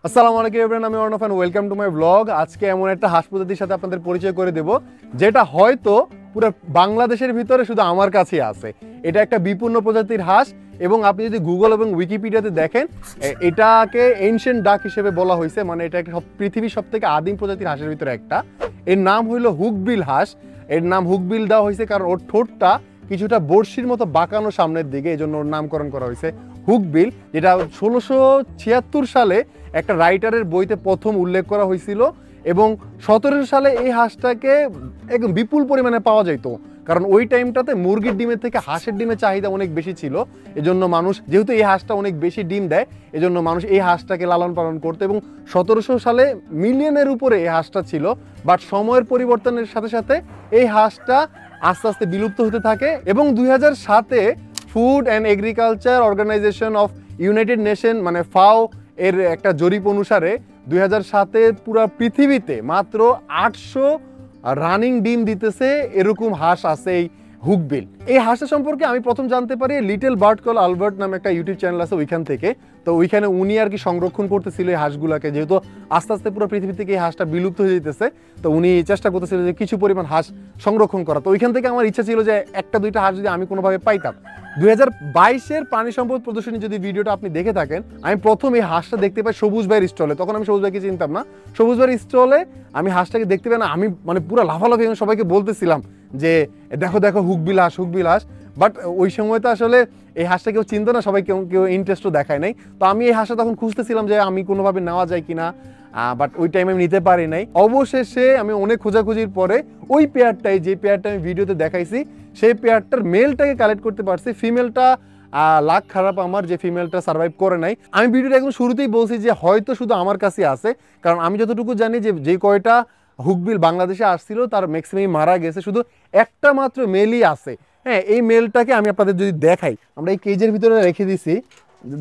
আসসালামু আলাইকুম এভরিওয়ান, আমি Arnab and welcome to my blog. আজকে এমন একটা হাঁস প্রজাতির সাথে আপনাদের পরিচয় করে দেব যেটা হয়তো পুরো বাংলাদেশের ভিতরে শুধু আমার কাছেই আছে। এটা একটা বিপন্ন প্রজাতির হাঁস এবং আপনি যদি গুগল এবং উইকিপিডিয়াতে দেখেন এটাকে এনশিয়েন্ট ডাক হিসেবে বলা হয়েছে, মানে এটা একটা পৃথিবীর সবথেকে আদিম প্রজাতির হাঁসের ভিতরে একটা। এর নাম হইল হুকবিল হাঁস। এর নাম হুকবিল দেওয়া হয়েছে কারণ ওর ঠোঁটটা কিছুটা বড়শির মতো বাঁকানো সামনের দিকে, এই জন্য ওর নামকরণ করা হয়েছে হুকবিল, যেটা 1676 সালে একটা রাইটারের বইতে প্রথম উল্লেখ করা হয়েছিল এবং 1700 সালে এই হাঁসটাকে একদম বিপুল পরিমাণে পাওয়া যেত, কারণ ওই টাইমটাতে মুরগির ডিমের থেকে হাঁসের ডিমের চাহিদা অনেক বেশি ছিল। এজন্য মানুষ, যেহেতু এই হাঁসটা অনেক বেশি ডিম দেয়, এজন্য মানুষ এই হাঁসটাকে লালন পালন করতো এবং 1700 সালে মিলিয়নের উপরে এই হাঁসটা ছিল। বাট সময়ের পরিবর্তনের সাথে সাথে এই হাঁসটা আস্তে আস্তে বিলুপ্ত হতে থাকে এবং 2007-এ food and agriculture organization of United Nation মানে ফাও এর একটা জরিপ অনুসারে 2007-এ পুরো পৃথিবীতে মাত্র 800 রানিং ডিম দিতেছে এরকম হাঁস আছে এই হুকবিল। এই হাঁসটা সম্পর্কে আমি প্রথম জানতে পারি লিটল বার্ড কল আলবার্ট নামে একটা ইউটিউব চ্যানেল আছে ওইখান থেকে। তো ওইখানে উনি আর কি সংরক্ষণ করতেছিল এই হাঁসগুলাকে, যেহেতু আস্তে আস্তে পুরো পৃথিবী থেকে এই হাঁসটা বিলুপ্ত হয়ে যেতেছে, তো উনি চেষ্টা করতেছিল যে কিছু পরিমাণ হাঁস সংরক্ষণ করা। তো ওইখান থেকে আমার ইচ্ছা ছিল যে একটা দুইটা হাঁস যদি আমি কোনোভাবে পাইতাম। 2022-এর প্রাণী সম্পদ প্রদর্শনী যদি ভিডিওটা আপনি দেখে থাকেন, আমি প্রথম এই হাঁসটা দেখতে পাই সবুজ ভাইয়ের স্টলে। তখন আমি সবুজ ভাইকে চিনতাম না। সবুজ ভাইয়ের স্টলে আমি হাঁসটাকে দেখতে পাই না, আমি মানে পুরো লাফালাফি সবাইকে বলতেছিলাম যে দেখো দেখো হুকবিল হাঁস, হুকবিল হাঁস। বাট ওই সময় তো আসলে এই হাঁসটা কেউ চিনতো না, সবাই কেউ ইন্টারেস্টও দেখায় নাই। তো আমি এই হাঁসটা তখন খুঁজতেছিলাম যে আমি কোনোভাবে নেওয়া যায় কিনা, বাট ওই টাইমে আমি নিতে পারি নাই। অবশেষে আমি অনেক খোঁজাখুঁজির পরে ওই পেয়ারটাই, যে পেয়ারটা আমি ভিডিওতে দেখাইছি, সেই পেয়ারটার মেলটাকে কালেক্ট করতে পারছি। ফিমেলটা লাক খারাপ আমার, যে ফিমেলটা সার্ভাইভ করে নাই। আমি ভিডিওটা একদম শুরুতেই বলছি যে হয়তো শুধু আমার কাছে আছে, কারণ আমি যতটুকু জানি যে কয়টা হুকবিল বাংলাদেশে আসছিল তার ম্যাক্সিমাম মারা গেছে, শুধু একটা মাত্র মেলই আছে। হ্যাঁ, এই মেলটাকে আমি আপনাদের যদি দেখাই, আমরা এই কেজের ভিতরে রেখে দিছি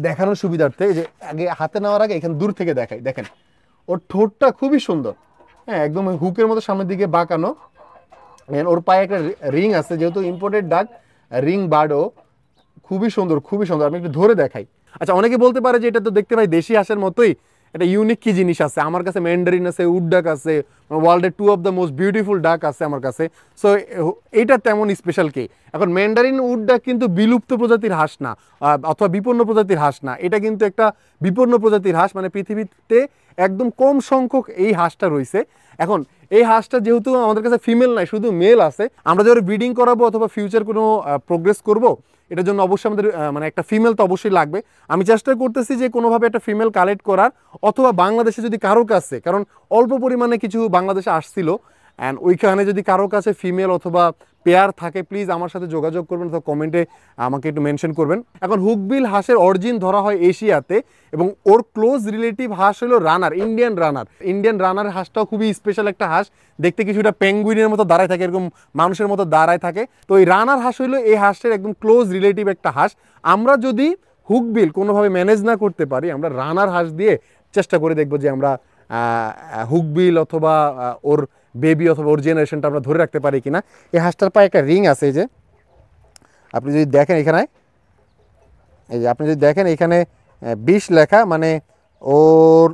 দেখানোর সুবিধার্থে, যে আগে হাতে নেওয়ার আগে এখানে দূর থেকে দেখাই। দেখেন ওর ঠোঁটটা খুবই সুন্দর, হ্যাঁ একদম হুকের মতো সামনের দিকে বাঁকানো। ওর পায়ে একটা রিং আছে, যেহেতু ইম্পোর্টেড ডাক রিং বার্ডও, খুবই সুন্দর খুবই সুন্দর। আমি একটু ধরে দেখাই। আচ্ছা, অনেকে বলতে পারে যে এটা তো দেখতে পাই দেশি হাঁসের মতোই, এটা ইউনিক কি জিনিস আছে? আমার কাছে ম্যান্ডারিন আছে, উড ডাক আছে, ওয়ার্ল্ডের 2 অফ দ্য মোস্ট বিউটিফুল ডাক আছে আমার কাছে। সো এইটা তেমন স্পেশাল কি? এখন ম্যান্ডারিন উড ডাক কিন্তু বিলুপ্ত প্রজাতির হাঁস না, অথবা বিপন্ন প্রজাতির হাঁস না। এটা কিন্তু একটা বিপন্ন প্রজাতির হাঁস, মানে পৃথিবীতে একদম কম সংখ্যক এই হাঁসটা রয়েছে। এখন এই হাঁসটা যেহেতু আমাদের কাছে ফিমেল নাই, শুধু মেল আছে, আমরা যখন ব্রিডিং করাবো অথবা ফিউচার কোনো প্রোগ্রেস করব, এটার জন্য অবশ্যই আমাদের মানে একটা ফিমেল তো অবশ্যই লাগবে। আমি চেষ্টা করতেছি যে কোনোভাবে একটা ফিমেল কালেক্ট করার, অথবা বাংলাদেশে যদি কারো কাছে, কারণ অল্প পরিমাণে কিছু বাংলাদেশে আসছিল, অ্যান্ড ওইখানে যদি কারো কাছে ফিমেল অথবা পেয়ার থাকে, প্লিজ আমার সাথে যোগাযোগ করবেন অথবা কমেন্টে আমাকে একটু মেনশন করবেন। এখন হুকবিল হাঁসের অরিজিন ধরা হয় এশিয়াতে এবং ওর ক্লোজ রিলেটিভ হাঁস হলো রানার, ইন্ডিয়ান রানার। ইন্ডিয়ান রানার হাঁসটাও খুবই স্পেশাল একটা হাঁস, দেখতে কিছুটা পেঙ্গুইনের মতো দাঁড়ায় থাকে, এরকম মানুষের মতো দাঁড়ায় থাকে। তো এই রানার হাঁস হলো এই হাঁসের একদম ক্লোজ রিলেটিভ একটা হাঁস। আমরা যদি হুকবিল কোনোভাবে ম্যানেজ না করতে পারি, আমরা রানার হাঁস দিয়ে চেষ্টা করে দেখবো যে আমরা হুকবিল অথবা ওর বেবি অথবা ওর জেনারেশনটা আমরা ধরে রাখতে পারি কিনা। এই হাঁসটার পায়ে একটা রিং আছে, এই যে আপনি যদি দেখেন এখানে, এই যে আপনি যদি দেখেন এখানে 20 লেখা, মানে ওর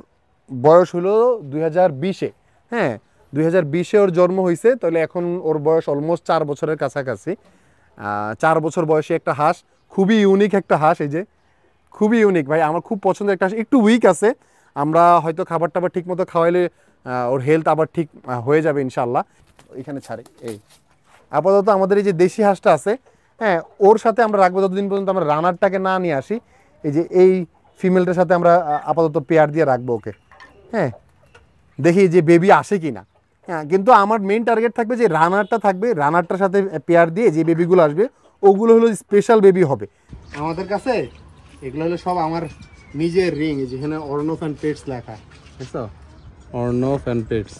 বয়স হলো 2020-এ। হ্যাঁ, 2020-এ ওর জন্ম হয়েছে, তাহলে এখন ওর বয়স অলমোস্ট 4 বছরের কাছাকাছি। 4 বছর বয়সী একটা হাঁস, খুবই ইউনিক একটা হাঁস। এই যে খুবই ইউনিক ভাই, আমার খুব পছন্দের একটা হাঁস। একটু উইক আছে, আমরা হয়তো খাবার টাবার ঠিক মতো খাওয়াইলে ওর হেলথ আবার ঠিক হয়ে যাবে ইনশাল্লাহ। এখানে ছাড়ে এই আপাতত আমাদের এই যে দেশি হাঁসটা আছে, হ্যাঁ ওর সাথে আমরা রাখবো যতদিন পর্যন্ত আমরা রানারটাকে না নিয়ে আসি। এই যে এই ফিমেলটার সাথে আমরা আপাতত পেয়ার দিয়ে রাখবো ওকে। হ্যাঁ, দেখি যে বেবি আসে কি না। হ্যাঁ, কিন্তু আমার মেইন টার্গেট থাকবে যে রানারটা থাকবে, রানারটার সাথে পেয়ার দিয়ে যে বেবিগুলো আসবে ওগুলো হলো স্পেশাল বেবি হবে আমাদের কাছে। এগুলো হলো সব আমার নিজের রিং, যেখানে অর্ণব অ্যান্ড পেটস লেখা, বুঝছো? অর্ণব অ্যান্ড পেটস,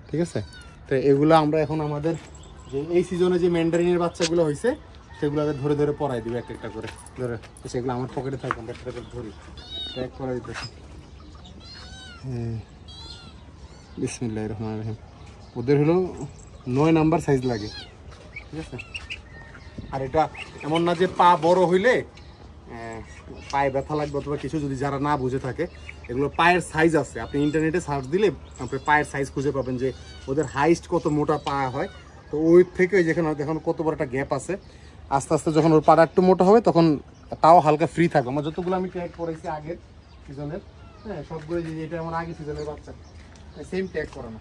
ঠিক আছে? তো এগুলো আমরা এখন আমাদের যে এই সিজনে যে ম্যান্ডারিনের বাচ্চাগুলো হয়েছে সেগুলোকে ধরে ধরে পরাই দিবে একটা করে ধরে। সেগুলো আমার পকেটে থাকে, আমরা একটা করে ধরি, প্যাক করে দিতেছি। বিসমিল্লাহির রহমানির রহিম। ওদের হলো 9 নাম্বার সাইজ লাগে, ঠিক আছে? আর এটা এমন না যে পা বড় হইলে পায়ে ব্যথা লাগবে অথবা কিছু, যদি যারা না বুঝে থাকে, এগুলো পায়ের সাইজ আছে, আপনি ইন্টারনেটে সার্চ দিলে আপনি পায়ের সাইজ খুঁজে পাবেন যে ওদের হাইস্ট কত মোটা পা হয়। তো ওই থেকে যেখানে দেখুন কত বড় একটা গ্যাপ আছে, আস্তে আস্তে যখন ওর পাটা একটু মোটা হবে তখন তাও হালকা ফ্রি থাকবে। আমার যতগুলো আমি ট্যাগ করেছি আগের সিজনের, হ্যাঁ সবগুলো, যে এটা আমার আগের সিজনের বাচ্চা সেম ট্যাগ করানো,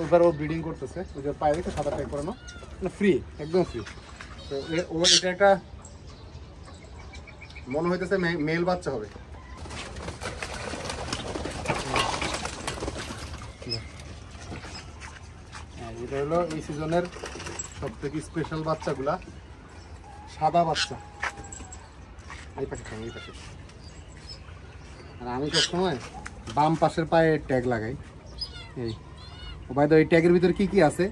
ওইবার ও ব্রিডিং করতেছে, ওই যে পায়ে দেখে সাদা ট্যাগ করানো, মানে ফ্রি, একদম ফ্রি। তো ও এটা একটা মনে হইতেছে মেল বাচ্চা হবে। এটা হলো এই সিজনের সব থেকে স্পেশাল বাচ্চাগুলা, সাদা বাচ্চা। এই পাশে এই পাশে। আর আমি সবসময় বাম পাশের পায়ে ট্যাগ লাগাই। এই বাইরে এই ট্যাগের ভিতরে কি কি আছে,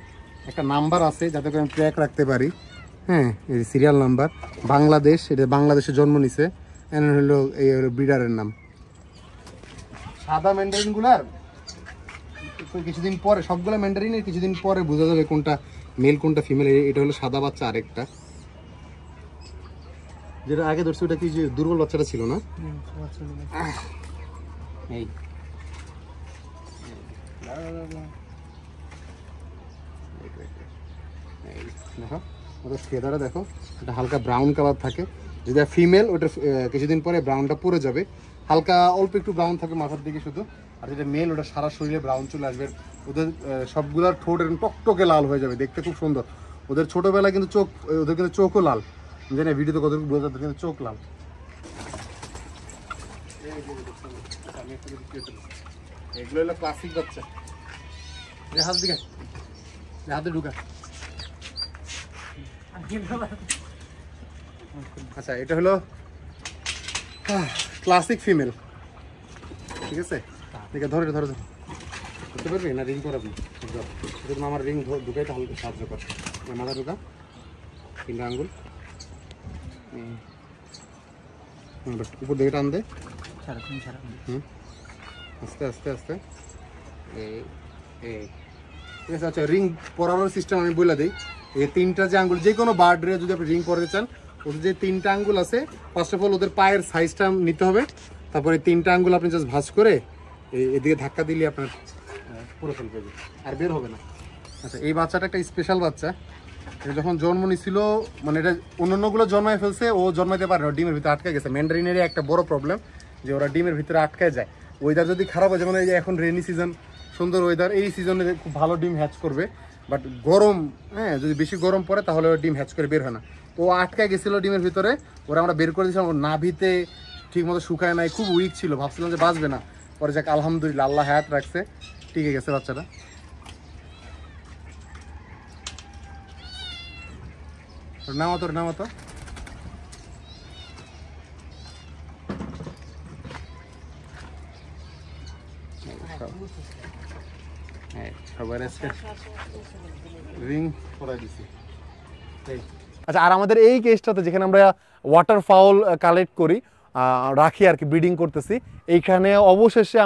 একটা নাম্বার আছে যাতে করে আমি ট্র্যাক রাখতে পারি। হ্যাঁ, এই সিরিয়াল নাম্বার, বাংলাদেশ, এটা বাংলাদেশে জন্ম নিছে, হলো এই ব্রিডারের নাম। সাদা ম্যান্ডারিনগুলার কিছুদিন পরে, সবগুলো ম্যান্ডারিনের কিছুদিন পরে বোঝা যাবে কোনটা মেল কোনটা ফিমেল। এটা হলো সাদা বাচ্চা আরেকটা, যেটা আগে ধরছি ওটা কি যে দুর্বল বাচ্চাটা ছিল না। এই দেখো ওটা ফেদারটা দেখো, এটা হালকা ব্রাউন কালার থাকে। যেটা ফিমেল ওটা কিছুদিন পরে ব্রাউনটা পড়ে যাবে, হালকা অল্প একটু ব্রাউন থাকে মাথার দিকে শুধু। আর যেটা মেল ওটা সারা শরীরে ব্রাউন চলে আসবে। ওদের সবগুলার ঠোঁট এরকম টকটকে লাল হয়ে যাবে, দেখতে খুব সুন্দর। ওদের ছোটোবেলায় কিন্তু চোখ, ওদের কিন্তু চোখও লাল, জানি ভিডিওতে কতটুকু বোঝা যাচ্ছে, কিন্তু চোখ লাল। এগুলো হলো ক্লাসিক বাচ্চা। হাত দিকে, হাতে ঢুকা। আচ্ছা, এটা হলো ক্লাসিক ফিমেল, ঠিক আছে। দেখে ধরে ধরে করতে পারবি না, রিং করাবি? আমার রিং ঢুকাইতে হালকা সাহায্য কর। মাথা ঢুকা, 3টা আঙ্গুল উপর দিকে টান দে, আস্তে আস্তে আস্তে। ঠিক আছে। আচ্ছা, রিং পরানোর সিস্টেম আমি বলে দিই। এই 3টা যে আঙ্গুল, যে কোনো বার্ডরে যদি আপনি রিং পরাতে চান, ওদের যে 3টা আঙ্গুল আছে, ফার্স্ট অফ অল ওদের পায়ের সাইজটা নিতে হবে। তারপরে 3টা আঙ্গুল আপনি জাস্ট ভাঁজ করে এদিকে ধাক্কা দিলে আপনার পুরো ফেলবে, আর বের হবে না। আচ্ছা, এই বাচ্চাটা একটা স্পেশাল বাচ্চা। এটা যখন জন্ম নিছিল, মানে এটা অন্যান্যগুলো জন্মায় ফেলছে, ও জন্মাইতে পারে না, ডিমের ভিতরে আটকে গেছে। ম্যান্ডারিনেরই একটা বড় প্রবলেম যে ওরা ডিমের ভিতরে আটকে যায়। ওয়েদার যদি খারাপ হয়, যেমন এই যে এখন রেনি সিজন, সুন্দর ওয়েদার, এই সিজনে খুব ভালো ডিম হ্যাচ করবে। বাট গরম, হ্যাঁ, যদি বেশি গরম পড়ে তাহলে ওরা ডিম হ্যাচ করে বের হয় না। তো ও আটকে গেছিলো ডিমের ভিতরে, ওরা আমরা বের করে দিয়েছিলাম। ওর নাভিতে ঠিক মতো শুকায় নাই, খুব উইক ছিল, ভাবছিলাম যে বাঁচবে না। পরে যাক আলহামদুলিল্লাহ, আল্লাহ হায়াত রাখছে, টিকে গেছে বাচ্চাটা। নামাতো নামাতো, সবার রিং পরাই দিছি। আচ্ছা, আর আমাদের এই কেসটাতে যেখানে আমরা ওয়াটার ফাউল কালেক্ট করি, রাখি আর কি, ব্রিডিং করতেছি, এইখানে অবশেষে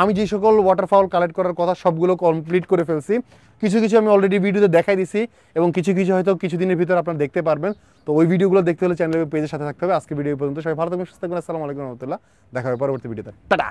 আমি যে সকল ওয়াটার ফাউল কালেক্ট করার কথা সবগুলো কমপ্লিট করে ফেলছি। কিছু কিছু আমি অলরেডি ভিডিওতে দেখাই দিছি, এবং কিছু কিছু হয়তো কিছুদিনের ভিতরে আপনারা দেখতে পারবেন। তো ওই ভিডিওগুলো দেখতে হলে চ্যানেলের পেজের সাথে থাকতে হবে। আজকে ভিডিও পর্যন্ত, সবাই ভালো থাকবেন, সুস্থ থাকবেন। আসসালামু আলাইকুম রহমতুল্লাহ, দেখা হবে পরবর্তী ভিডিওতে। টাটা।